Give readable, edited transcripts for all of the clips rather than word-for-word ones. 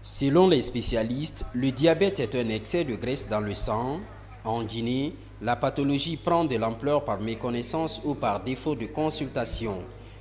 Selon les spécialistes, le diabète est un excès de graisse dans le sang. En Guinée, la pathologie prend de l'ampleur par méconnaissance ou par défaut de consultation.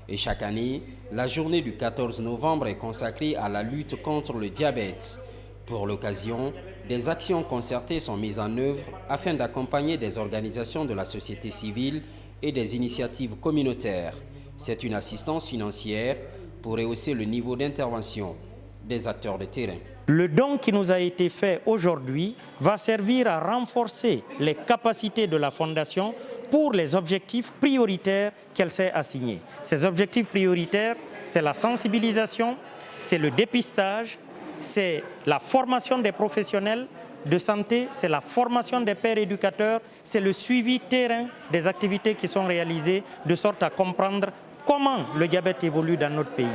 Et chaque année, la journée du 14 novembre est consacrée à la lutte contre le diabète. Pour l'occasion, des actions concertées sont mises en œuvre afin d'accompagner des organisations de la société civile et des initiatives communautaires. C'est une assistance financière pour rehausser le niveau d'intervention des acteurs de terrain. Le don qui nous a été fait aujourd'hui va servir à renforcer les capacités de la Fondation pour les objectifs prioritaires qu'elle s'est assignés. Ces objectifs prioritaires, c'est la sensibilisation, c'est le dépistage, c'est la formation des professionnels de santé, c'est la formation des pères éducateurs, c'est le suivi terrain des activités qui sont réalisées de sorte à comprendre comment le diabète évolue dans notre pays.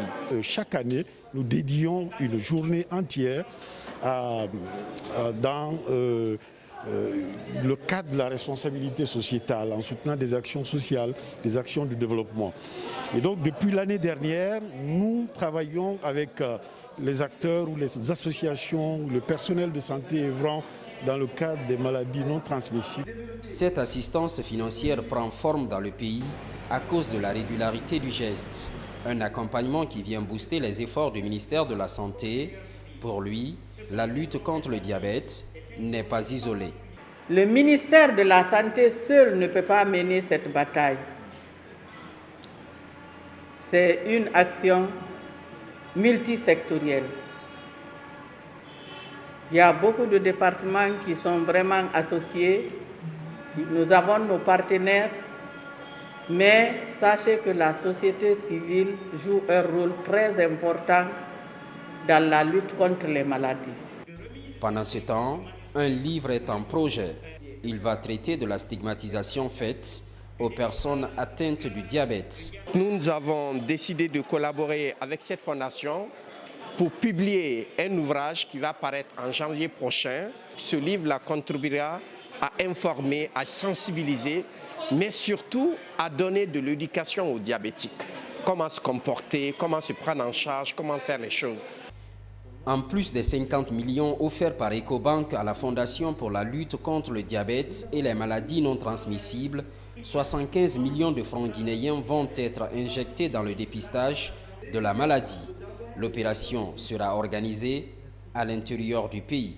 Chaque année, nous dédions une journée entière dans le cadre de la responsabilité sociétale, en soutenant des actions sociales, des actions de développement. Et donc, depuis l'année dernière, nous travaillons avec les acteurs ou les associations, le personnel de santé œuvrant dans le cadre des maladies non transmissibles. Cette assistance financière prend forme dans le pays à cause de la régularité du geste. Un accompagnement qui vient booster les efforts du ministère de la Santé. Pour lui, la lutte contre le diabète n'est pas isolée. Le ministère de la Santé seul ne peut pas mener cette bataille. C'est une action multisectorielle. Il y a beaucoup de départements qui sont vraiment associés. Nous avons nos partenaires. Mais sachez que la société civile joue un rôle très important dans la lutte contre les maladies. Pendant ce temps, un livre est en projet. Il va traiter de la stigmatisation faite aux personnes atteintes du diabète. Nous avons décidé de collaborer avec cette fondation pour publier un ouvrage qui va paraître en janvier prochain. Ce livre contribuera à informer, à sensibiliser, mais surtout à donner de l'éducation aux diabétiques. Comment se comporter, comment se prendre en charge, comment faire les choses. En plus des 50 millions offerts par Ecobank à la Fondation pour la lutte contre le diabète et les maladies non transmissibles, 75 millions de francs guinéens vont être injectés dans le dépistage de la maladie. L'opération sera organisée à l'intérieur du pays.